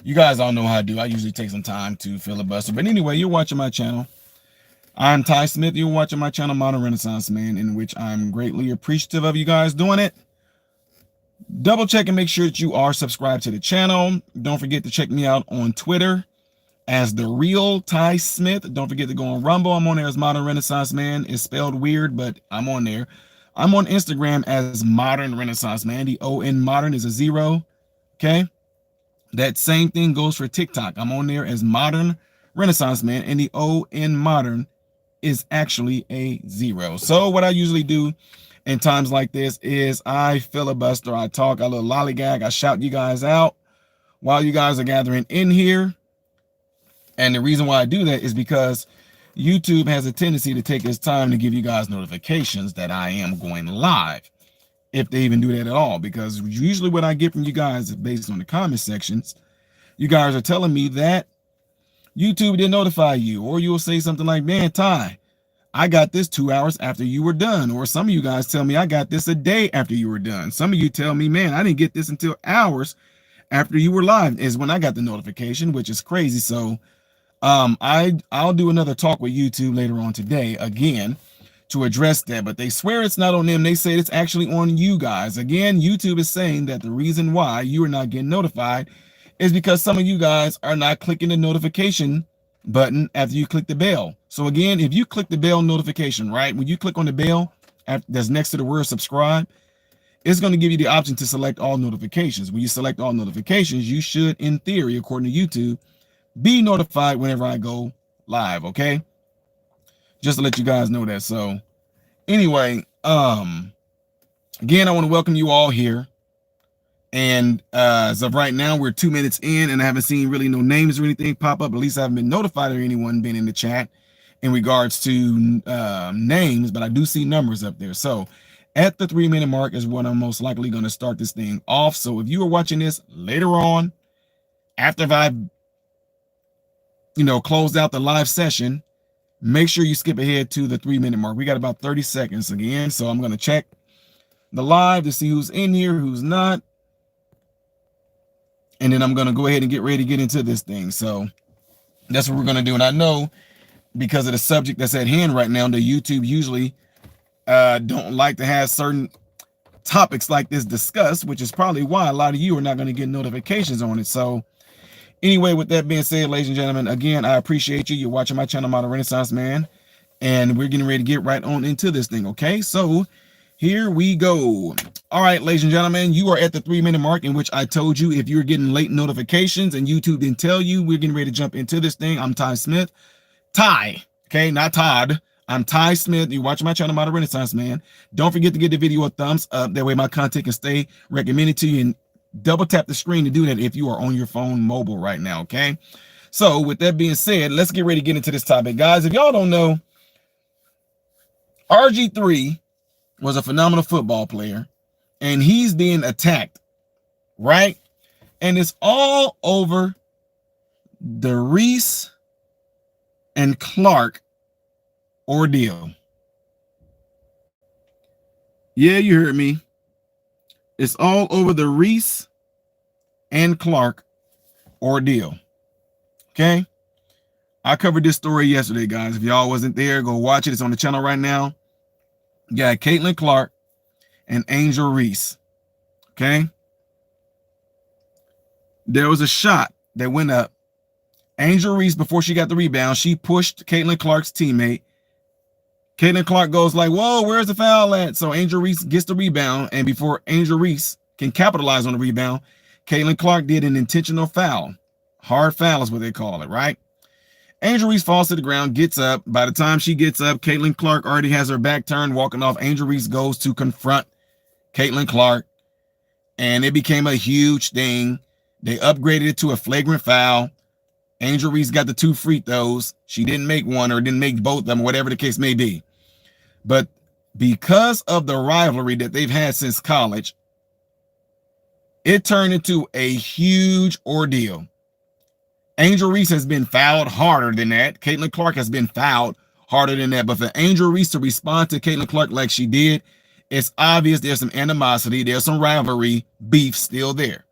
You guys all know how I do. I usually take some time to filibuster. But anyway, you're watching my channel. I'm Ty Smith. You're watching my channel, Modern Renaissance Man, in which I'm greatly appreciative of you guys doing it. Double check and make sure that you are subscribed to the channel. Don't forget to check me out on Twitter as The Real Ty Smith. Don't forget to go on Rumble. I'm on there as Modern Renaissance Man. It's spelled weird, but I'm on there. I'm on Instagram as Modern Renaissance Man. The O in modern is a 0. Okay. That same thing goes for TikTok. I'm on there as Modern Renaissance Man, and the O in modern is actually a 0. So what I usually do in times like this is I filibuster, I talk, a little lollygag, I shout you guys out while you guys are gathering in here. And the reason why I do that is because YouTube has a tendency to take its time to give you guys notifications that I am going live, if they even do that at all. Because usually what I get from you guys is based on the comment sections. You guys are telling me that YouTube didn't notify you, or you'll say something like, man, Ty, I got this 2 hours after you were done. Or some of you guys tell me I got this a day after you were done. Some of you tell me, man, I didn't get this until hours after you were live is when I got the notification, which is crazy. So I'll do another talk with YouTube later on today again to address that, but they swear it's not on them. They say it's actually on you guys. Again, YouTube is saying that the reason why you are not getting notified is because some of you guys are not clicking the notification button after you click the bell. So again, if you click the bell notification, right, when you click on the bell that's next to the word subscribe, it's going to give you the option to select all notifications. When you select all notifications, you should, in theory, according to YouTube, be notified whenever I go live. Okay, just to let you guys know that. So anyway, again, I want to welcome you all here. And as of right now, we're 2 minutes in, and I haven't seen really no names or anything pop up. At least I haven't been notified or anyone been in the chat in regards to names, but I do see numbers up there. So at the 3-minute mark is when I'm most likely going to start this thing off. So if you are watching this later on, after I've closed out the live session, make sure you skip ahead to the 3-minute mark. We got about 30 seconds again. So I'm going to check the live to see who's in here, who's not. And then I'm going to go ahead and get ready to get into this thing. So that's what we're going to do. And I know because of the subject that's at hand right now, that YouTube usually don't like to have certain topics like this discussed, which is probably why a lot of you are not going to get notifications on it. So anyway, with that being said, ladies and gentlemen, again, I appreciate you. You're watching my channel, Modern Renaissance Man, and we're getting ready to get right on into this thing. Okay, so here we go. All right, ladies and gentlemen, you are at the 3-minute mark, in which I told you if you're getting late notifications and YouTube didn't tell you, we're getting ready to jump into this thing. I'm Ty Smith. Ty, okay, not Todd. I'm Ty Smith. You're watching my channel, Modern Renaissance Man. Don't forget to give the video a thumbs up. That way my content can stay recommended to you, and double tap the screen to do that if you are on your phone mobile right now. Okay, so with that being said, let's get ready to get into this topic, guys. If y'all don't know, RG3 was a phenomenal football player, and he's being attacked, right? And it's all over the Reese and Clark ordeal. Yeah, you heard me. It's all over the Reese and Clark ordeal. Okay, I covered this story yesterday, guys. If y'all wasn't there, go watch it. It's on the channel right now. You got Caitlin Clark and Angel Reese. Okay, there was a shot that went up. Angel Reese, before she got the rebound, she pushed Caitlin Clark's teammate. Caitlin Clark goes like, whoa, where's the foul at? So Angel Reese gets the rebound, and before Angel Reese can capitalize on the rebound, Caitlin Clark did an intentional foul. Hard foul is what they call it, right? Angel Reese falls to the ground, gets up. By the time she gets up, Caitlin Clark already has her back turned, walking off. Angel Reese goes to confront Caitlin Clark, and it became a huge thing. They upgraded it to a flagrant foul. Angel Reese got the 2 free throws. She didn't make one, or didn't make both of them, whatever the case may be. But because of the rivalry that they've had since college, it turned into a huge ordeal. Angel Reese has been fouled harder than that. Caitlin Clark has been fouled harder than that. But for Angel Reese to respond to Caitlin Clark like she did, it's obvious there's some animosity. There's some rivalry beef still there.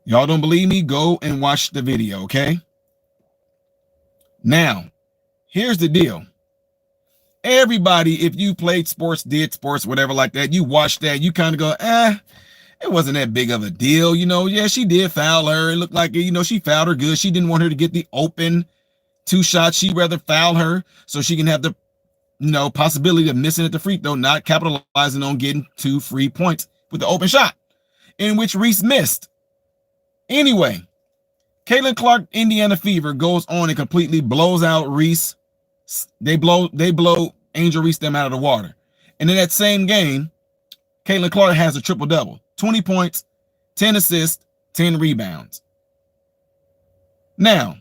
Y'all don't believe me? Go and watch the video, okay? Now, here's the deal. Everybody, if you played sports, did sports, whatever like that, you watched that, you kind of go, it wasn't that big of a deal. Yeah, she did foul her. It looked like, she fouled her good. She didn't want her to get the open 2 shots. She'd rather foul her so she can have the, possibility of missing at the free throw, not capitalizing on getting 2 free points with the open shot, in which Reese missed. Anyway, Caitlin Clark, Indiana Fever, goes on and completely blows out Reese. They blow Angel Reese them out of the water. And in that same game, Caitlin Clark has a triple-double. 20 points, 10 assists, 10 rebounds. Now,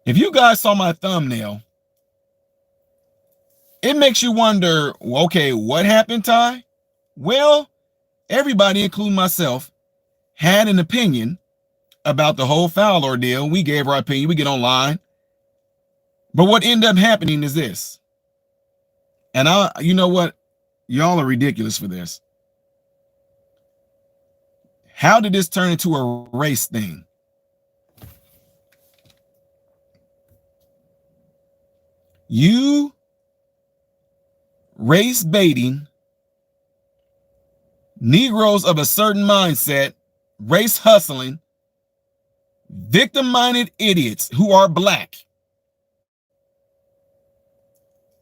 if you guys saw my thumbnail, it makes you wonder, okay, what happened, Ty? Well, everybody, including myself, had an opinion about the whole foul ordeal. We gave our opinion. We get online. But what ended up happening is this. And you know what? Y'all are ridiculous for this. How did this turn into a race thing? You race baiting Negroes of a certain mindset, race hustling, victim-minded idiots who are black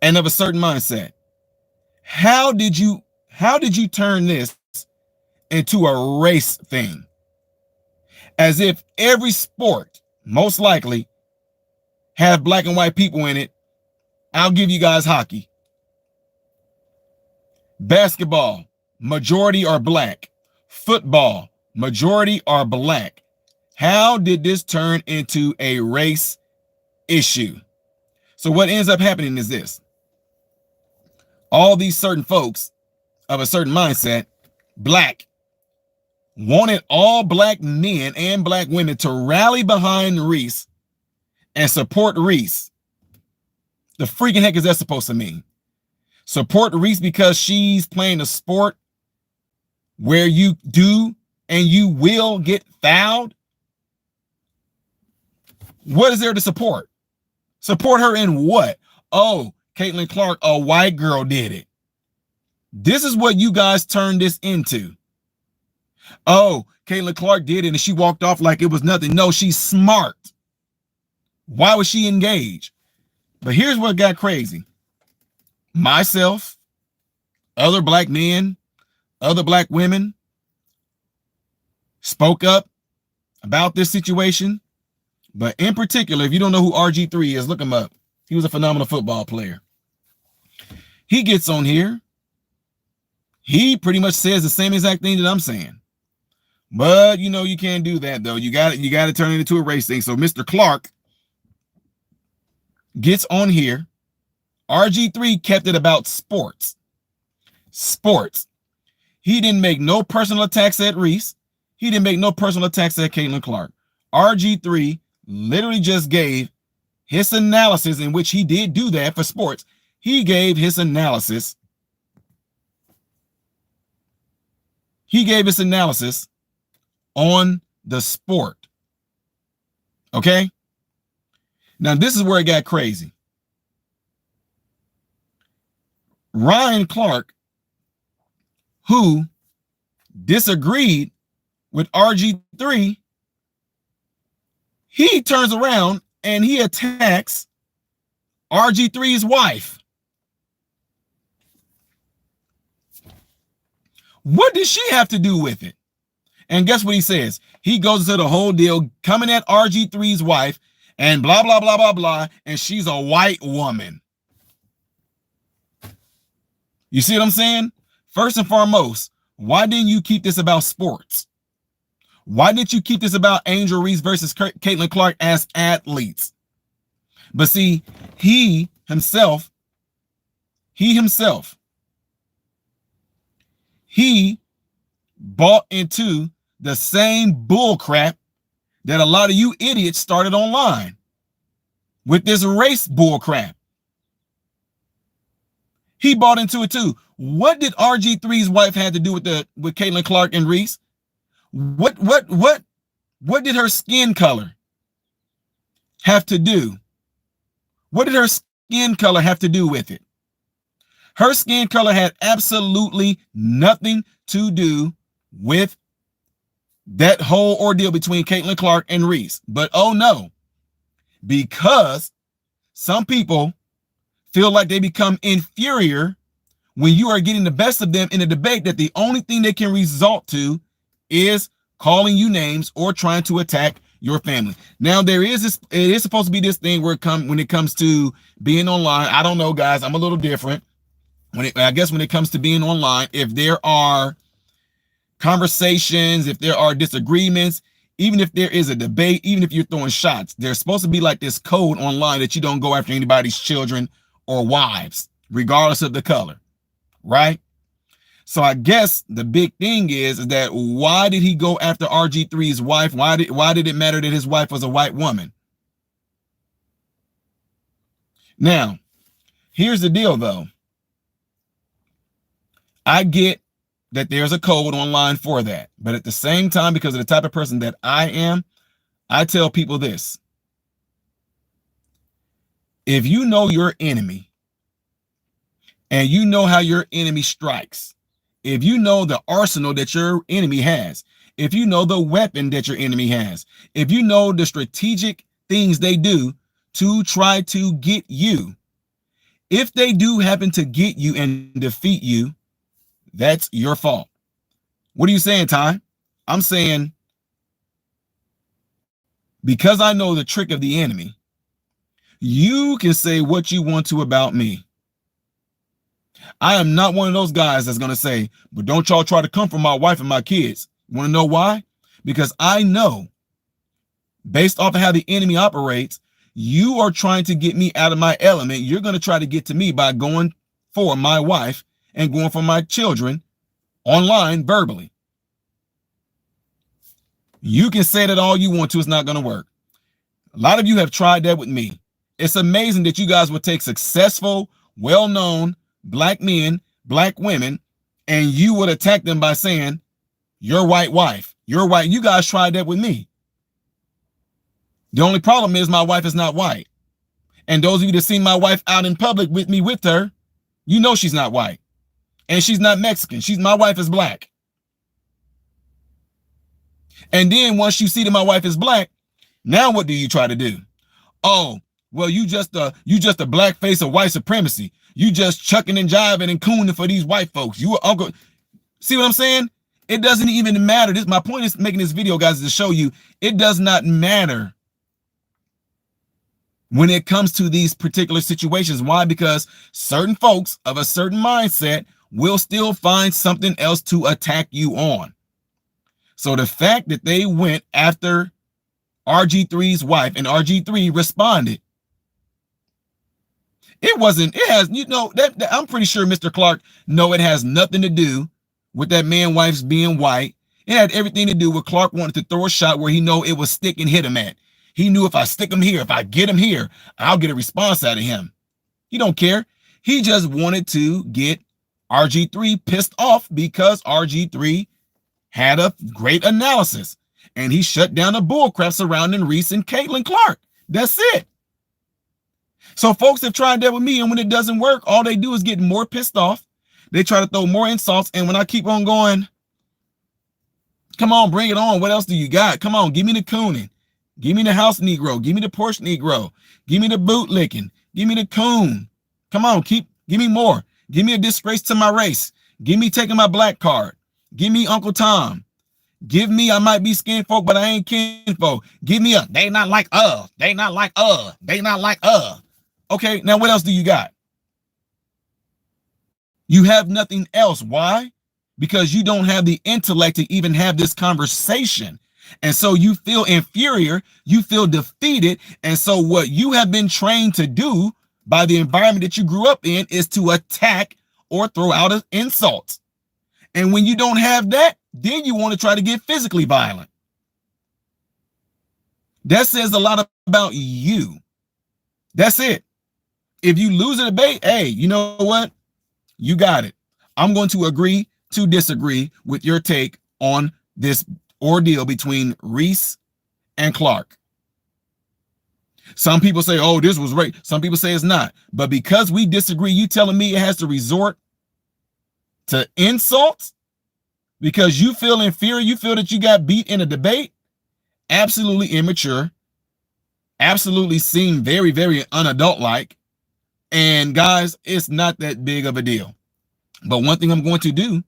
and of a certain mindset. How did you turn this into a race thing? As if every sport, most likely, have black and white people in it. I'll give you guys hockey. Basketball, majority are black. Football, majority are black. How did this turn into a race issue? So what ends up happening is this. All these certain folks of a certain mindset, black, wanted all black men and black women to rally behind Reese and support Reese. The freaking heck is that supposed to mean? Support Reese because she's playing a sport where you do and you will get fouled? What is there to support? Support her in what? Oh, Caitlin Clark, a white girl, did it. This is what you guys turned this into. Oh, Caitlin Clark did it and she walked off like it was nothing. No, she's smart. Why was she engaged? But here's what got crazy. Myself, other black men, other black women spoke up about this situation. But in particular, if you don't know who RG3 is, look him up. He was a phenomenal football player. He gets on here. He pretty much says the same exact thing that I'm saying. But, you can't do that, though. You got to turn it into a race thing. So Mr. Clark gets on here. RG3 kept it about sports. Sports. He didn't make no personal attacks at Reese. He didn't make no personal attacks at Caitlin Clark. RG3 literally just gave his analysis, in which he did do that for sports. He gave his analysis. He gave his analysis on the sport. Okay? Now, this is where it got crazy. Ryan Clark, who disagreed with RG3, he turns around and he attacks RG3's wife. What does she have to do with it? And guess what he says? He goes into the whole deal, coming at RG3's wife and blah, blah, blah, blah, blah. And she's a white woman. You see what I'm saying? First and foremost, why didn't you keep this about sports? Why didn't you keep this about Angel Reese versus Caitlin Clark as athletes? But see, he himself, bought into the same bull crap that a lot of you idiots started online with this race bull crap. He bought into it too. What did RG3's wife have to do with Caitlin Clark and Reese? What did her skin color have to do? What did her skin color have to do with it? Her skin color had absolutely nothing to do with that whole ordeal between Caitlin Clark and Reese. But oh no, because some people feel like they become inferior when you are getting the best of them in a debate, that the only thing they can resort to is calling you names or trying to attack your family. Now, there is this, it is supposed to be this thing where when it comes to being online, I don't know, guys, I'm a little different. I guess when it comes to being online, if there are conversations, if there are disagreements, even if there is a debate, even if you're throwing shots, there's supposed to be like this code online that you don't go after anybody's children or wives, regardless of the color, right? So I guess the big thing is that why did he go after RG3's wife? Why did it matter that his wife was a white woman? Now, here's the deal though. I get that there's a code online for that, but at the same time, because of the type of person that I am, I tell people this. If you know your enemy and you know how your enemy strikes, if you know the arsenal that your enemy has, if you know the weapon that your enemy has, if you know the strategic things they do to try to get you, if they do happen to get you and defeat you, that's your fault. What are you saying, Ty? I'm saying, because I know the trick of the enemy, you can say what you want to about me. I am not one of those guys that's going to say, but don't y'all try to come for my wife and my kids. You want to know why? Because I know, based off of how the enemy operates, you are trying to get me out of my element. You're going to try to get to me by going for my wife and going for my children online verbally. You can say that all you want to, it's not going to work. A lot of you have tried that with me. It's amazing that you guys would take successful, well-known black men, black women, and you would attack them by saying, your white wife, you're white. You guys tried that with me. The only problem is my wife is not white. And those of you that seen my wife out in public with me with her, you know she's not white. And she's not Mexican. My wife is black. And then once you see that my wife is black, now what do you try to do? Oh, well, you just a black face of white supremacy. You just chucking and jiving and cooning for these white folks. You are uncle. See what I'm saying? It doesn't even matter. My point is making this video, guys, is to show you it does not matter when it comes to these particular situations. Why? Because certain folks of a certain mindset will still find something else to attack you on. So the fact that they went after RG3's wife and RG3 responded, it has, you know, that I'm pretty sure Mr. Clark know it has nothing to do with that man wife's being white. It had everything to do with Clark wanted to throw a shot where he know it was stick and hit him at. He knew if I stick him here, if I get him here, I'll get a response out of him. He don't care. He just wanted to get RG3 pissed off because RG3 had a great analysis and he shut down the bullcrap surrounding Reese and Caitlin Clark. That's it. So folks have tried that with me, and when it doesn't work, all they do is get more pissed off. They try to throw more insults, and when I keep on going, come on, bring it on. What else do you got? Come on, give me the cooning. Give me the house Negro. Give me the Porsche Negro. Give me the boot licking. Give me the coon. Come on, give me more. Give me a disgrace to my race. Give me taking my black card. Give me Uncle Tom. Give me, I might be skin folk, but I ain't kinfolk. Give me they not like they not like they not like Okay, now what else do you got? You have nothing else. Why? Because you don't have the intellect to even have this conversation. And so you feel inferior, you feel defeated. And so what you have been trained to do by the environment that you grew up in is to attack or throw out insults. And when you don't have that, then you want to try to get physically violent. That says a lot about you. That's it. If you lose a debate, hey, you know what? You got it. I'm going to agree to disagree with your take on this ordeal between Reese and Clark. Some people say, oh, this was rape. Some people say it's not. But because we disagree, you telling me it has to resort to insults because you feel inferior, you feel that you got beat in a debate? Absolutely immature. Absolutely seem very, very unadult-like. And guys, it's not that big of a deal. But one thing I'm going to do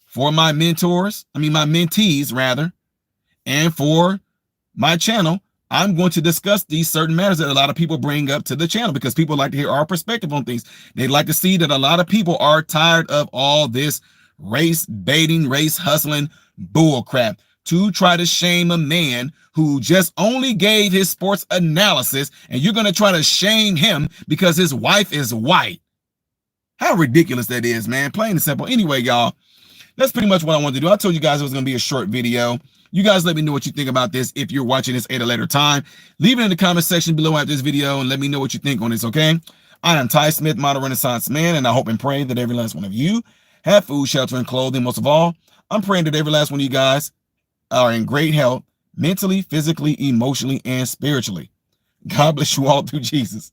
for my mentors, my mentees rather, and for my channel, I'm going to discuss these certain matters that a lot of people bring up to the channel because people like to hear our perspective on things. They like to see that a lot of people are tired of all this race baiting, race hustling bull crap to try to shame a man who just only gave his sports analysis, and you're going to try to shame him because his wife is white. How ridiculous that is, man. Plain and simple. Anyway, y'all, that's pretty much what I wanted to do. I told you guys it was going to be a short video. You guys let me know what you think about this. If you're watching this at a later time, leave it in the comment section below after this video and let me know what you think on this, okay? I am Ty Smith, Model Renaissance Man, and I hope and pray that every last one of you have food, shelter, and clothing. Most of all, I'm praying that every last one of you guys are in great health, mentally, physically, emotionally, and spiritually. God bless you all through Jesus.